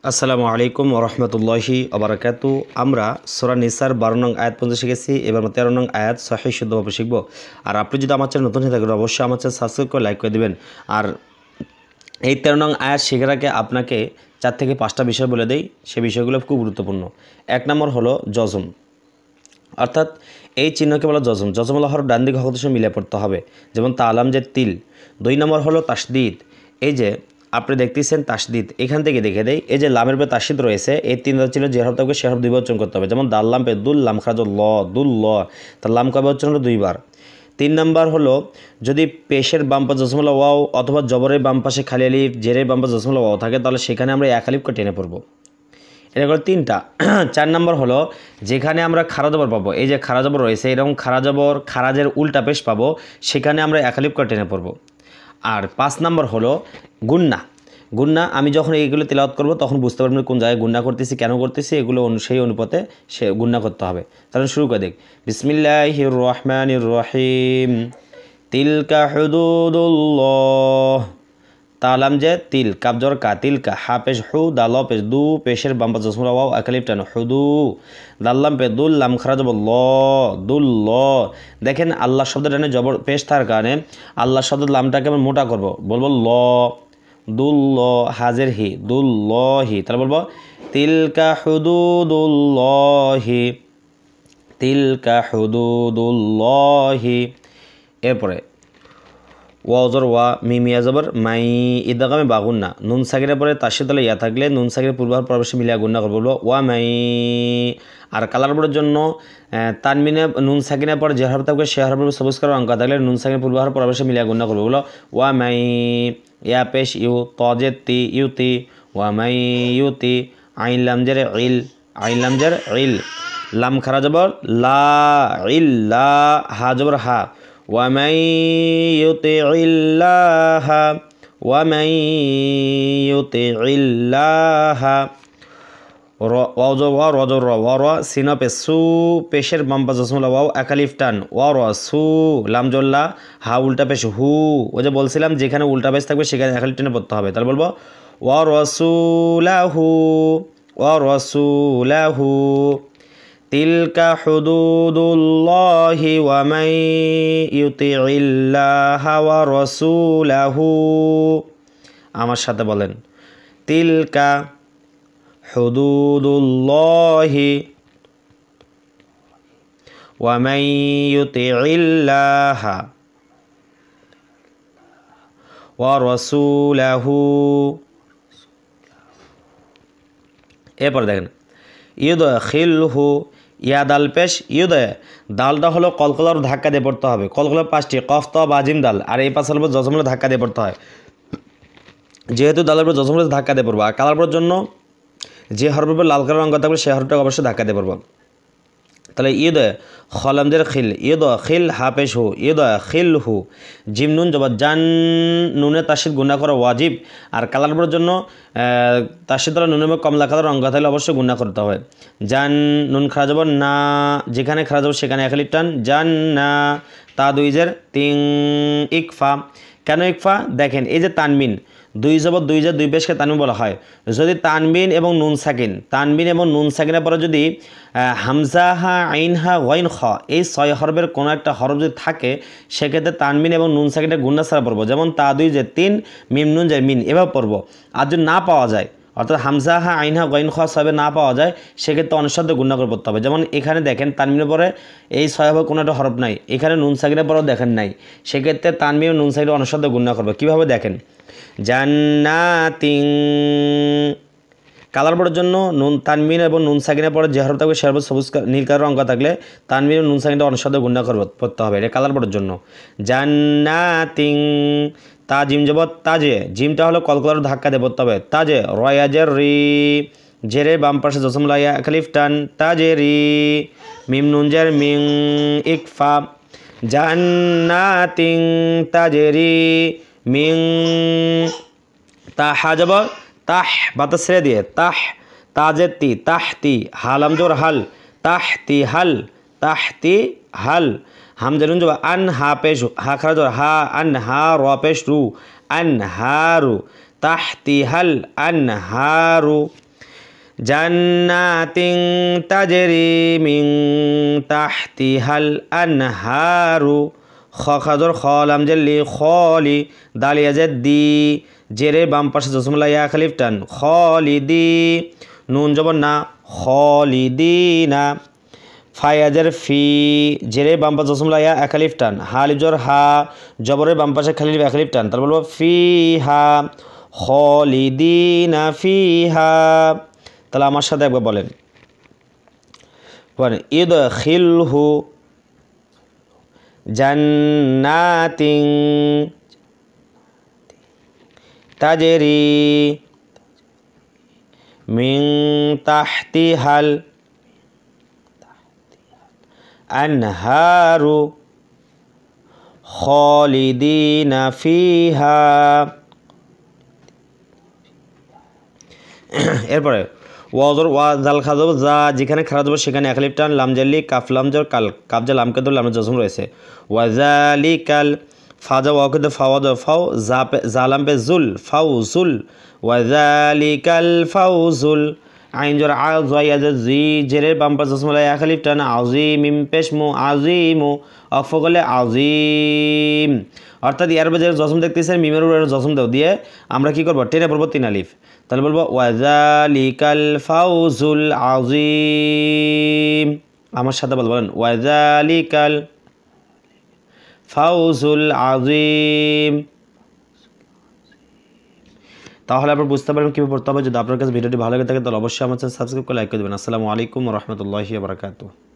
আসসালামু আলাইকুম ওরহমতুল্লাহি ওবারাকাতু। আমরা সূরা নিসার 12 নং আয়াত পর্যন্ত শিখেছি। এবার 13 নং আয়াত সহিহ শুদ্ধভাবে শিখব। আর আপনি যদি আমার চ্যানেল নতুন হয়ে থাকেন অবশ্যই আমার চ্যানেল সাবস্ক্রাইব করে লাইক করে দেবেন। আর এই 13 নং আয়াত শেখার আগে আপনাকে 4 থেকে 5টা বিষয় বলে দেই, সেই বিষয়গুলো খুব গুরুত্বপূর্ণ। 1 নম্বর হলো জজম, অর্থাৎ এই চিহ্নকে বলা জজম। জজম হলো হরফ ডান দিকে হকের সঙ্গে মিলে পড়তে হবে, যেমন তালাম যে তিল। 2 নম্বর হলো তাসদিদ। এই যে আপনি দেখতেছেন তাসদিদ, এখান থেকে দেখে দেয় এই যে লামের পরে তাসদিদ রয়েছে, এই 3টা ছিল যে হরফ থাকবে সে হরফ 2বার উচ্চারণ করতে হবে, যেমন দাল লাম পে দুল লাম খারাজ ল দুল ল, তার লাম কবে উচ্চারণ হলো 2বার। 3 নম্বর হলো যদি পেশের বাম পাশে জসমুল্লাহ ওয়াও অথবা জবরের বাম পাশে খালি আলিফ, জেরের বাম পাশে জসমুল্লাহ ওয়াও থাকে, তাহলে সেখানে আমরা এক আলিফকে টেনে পড়বো। এটা হলো 3টা। 4 নম্বর হলো যেখানে আমরা খারা জবর পাবো, এই যে খারা জবর রয়েছে এরকম খারা জবর খারাজের উল্টা পেশ পাবো, সেখানে আমরা এক আলিফ করে টেনে পড়বো। আর 5 নম্বর হলো গুন্না। গুন্না আমি যখন এইগুলো তেলাওয়াত করবো তখন বুঝতে পারবেন কোন জায়গায় গুন্না করতেছি, কেন করতেছি, এগুলো সেই অনুপাতে সে গুন্না করতে হবে। তাহলে শুরু করে দেখ, বিসমিল্লাহির রহমানির রহিম, তিলকা হুদুদুল্লাহ। তালাম যে তিল, কাবজর কা, তিল কা, হা পেশ হু, দাল পেশ দু, পেশের বাম পাশে জসমুল্লাহ ওয়াও একালিফ টানো হুদু, দাল্লাম পে দুল লাম খারাজ ল দুল ল। দেখেন আল্লাহ শব্দ টানে জবর পেশ থাকার কারণে আল্লাহ শব্দ লামটাকে আমি মোটা করব, বলবো ল দুল ল, হাজের হি দুল ল হি, তাহলে বলবো তিলকা হুদুদুল্লাহি, তিলকা হুদুদুল্লাহি। এরপরে ওয়াজর ওয়া মিমিয়া জবর মাই, ইদাগামে বাগুন্না, নুন সাকিনের পরে তাসির তলে ইয়া থাকলে নুন সাকিনের পূর্বাহার পরবেশে মিলিয়া গুন্না করবো, বলবো ওয়া মাই। আর কালার বোর্ডের জন্য তানমিনে নুন সাকিনের পরে যে হরফ থাকবে সে হরফের সবুজ করার অঙ্ক থাকলে নুন সাকিনের পূর্বাহার পরবেশে মিলিয়া গুন্না করবো, বলো ওয়া মাই। ইয়া পেশ ইউ, তজে তি ইউতি, ওয়া মাই ইউতি। আইন লামজের ইল, আইন লামজের ইল, লাম খারা জবর লা, ইল লা, হা জবর হা, ومن يطع الله ومن يطع الله। ওয়াও রজর ওয়ার সিনা পে সু, পেশের বাম পাশে জসমুল্লাহ ওয়াও একালিফ টান, ওয়ার সু, লাম জল্লা, হা উল্টা পেশ হু। ওই যে বলছিলাম যেখানে উল্টা পেশ থাকবে সেখানে একালিফ টেনে পড়তে হবে, তাহলে বলবো ওয়া রাসূলাহু, ওয়া রাসূলাহু। তিলকা হুদুদুল্লাহি ওয়া মান ইউতিইল্লাহা ওয়া রাসূলাহু। আমার সাথে বলেন, তিলকা হুদুদুল্লাহি ওয়া মান ইউতিইল্লাহা ওয়া রাসূলাহু। এরপর দেখেন ইউদখিলহু, ইয়া দাল পেশ ইউদে, দালটা হলো কলকলার ধাক্কা দিয়ে পড়তে হবে। কলকলার 5টি কফ ত বাজিম দাল, আর এই পাশে হলো জজমুলের ধাক্কা দিয়ে পড়তে হয়, যেহেতু দালের উপর জজমুলের ধাক্কা দিয়ে পড়বো। আর কালার পড়ার জন্য যে হরফের উপর লাল কালার অঙ্ক থাকবে সেই হরফটাকে অবশ্যই ধাক্কা দিয়ে পড়বো। তাহলে ইউদে খলামদের খিল, ইউদ খিল হা পেশ হু, ইউদ খিল হু। জিম নুন জবাব জান, নুনে তাসিদ গুণা করা ওয়াজিব। আর কালার পড়ার জন্য তাসিদ দ্বারা নুনের কমলা কালার অঙ্ক থাকলে অবশ্যই গুণা করতে হবে। জান, নুন খারা যাব না, যেখানে খারা যাব সেখানে একালিফ টান, জান না। তা দুইজের তিং, ইকফা। কেন ইকফা? দেখেন এই যে তানবিন, 2 জবর 2 যে 2 পেশকে তানবিন বলা হয়। যদি তানবিন এবং নুন সাকিন, তানবিন এবং নুন সাকিনের পরে যদি হামজা হা আইন হা ওয়াইন খ, এই 6 হরফের কোনো একটা হরফ যদি থাকে সেক্ষেত্রে তানবিন এবং নুন সাকিনের গুণা ছাড়া পড়বো, যেমন তা 2 যে 3, মিম নুন যে মিন, এভাবে পড়বো। আর যদি না পাওয়া যায়, অর্থাৎ হামজা হা আইন হা ওয়াইন খ সবে না পাওয়া যায়, সেক্ষেত্রে অনুসাদ্য গুণা করে পড়তে হবে। যেমন এখানে দেখেন তানবিনের পরে এই 6 হরফের কোনো একটা হরফ নাই, এখানে নুন সাকিনের পরেও দেখেন নাই, সেক্ষেত্রে তানবিন এবং নুন সাকিনের অনুসাদ্য গুণা করবে। কীভাবে দেখেন, জান্নাতিন। কালার বোর্ডের জন্য নুন তানবিন এবং নুন সাকিনের পরে যে হরফ থাকবে সে হরফ সবুজ নীল কালার অঙ্ক থাকলে তানবিন এবং নুন সাকিনটা অনুসাদ্য গুণা করতে হবে, এটা কালার বোর্ডের জন্য। জান্নাতিন। তা জিম জবর তাজে, জিমটা হলো কলকলার ধাক্কা দিয়ে পড়তে হবে, তাজে রয়াজের রি, জেরের বাম পাশে জসমুল্লাহ ইয়া খালিফ টান, তাজে রি। মিম নুন জের মিং, ইকফা। জান্নাতিন তাজেরি মিং, তাহা যাব তাহ, বাতা ছেড়ে দিয়ে তাহ, তাজের তি তাহতি, হালাম জোর হাল, তাহতি হাল, তাহতি হাল। হামজানুন যাব আন, হা পেশ হা খারা জোর হা, আন হা র পেশ রু, আন হারু, তাহতি হাল আন হারু। জান্নাতিন তাজরি মিন তাহতিহাল আনহারু খ খাজর খ লাম জেল্লি খলি দালিয়া জেদ্দি জেরে বাম পাশে জসমলা ইয়া খালিফ টান খলিদি নুন জবর না খলিদিনা ফায়াজের ফি জেরে বাম পাশে জসমলা ইয়া একালিফ টান হালিফ জর হা জবরের বাম পাশে খালিফ একালিফ টান তারপর বলবো ফি হা খলিদিনা ফিহা। তাহলে আমার সাথে একবার বলেন ইদখিলহু জান্নাতিন তাজরি মিন তাহতিহাল আনহারু খালিদিনা ফিহা। এরপরে ওয়াজর ওয়া জাল খাজব যা যেখানে খারাপ হবে সেখানে একালিফ টান লাম জাল্লি কাফ লাম জর কাল কাফ জা লামকে ধরে লামের জসম রয়েছে ওয়াজালিকাল ফাজা ওয়াকুদ ফাওয়াদ ফাও জালাম পে জুল ফাউজুল ওয়াজালিকাল ফাউজুল আইন জর আ জয়াজ জি জেরের বাম পাশ জসম লা একালিফ টান আজিম মিম পেশমু আজিমু অফ করলে আজিম অর্থাৎ ইয়ার বাজারে জসম দেখতেছেন মিমের উপরে জসম দাও দিয়ে আমরা কি করব টেনে পড়ব তিন আলিফ তাহলে বলবো ওয়াজালিকাল ফাউজুল আজিম। আমার সাথে বলবেন ওয়াজালিকাল ফাউজুল আজিম। তাহলে আপনারা বুঝতে পারবেন কীভাবে পড়তে হবে। যদি আপনার কাছে ভিডিওটি ভালো লাগে থাকে তাহলে অবশ্যই আমার চ্যানেল সাবস্ক্রাইব করে লাইক করে দেবেন। আসসালামু আলাইকুম ওয়া রাহমাতুল্লাহি ওয়া বারাকাতুহু।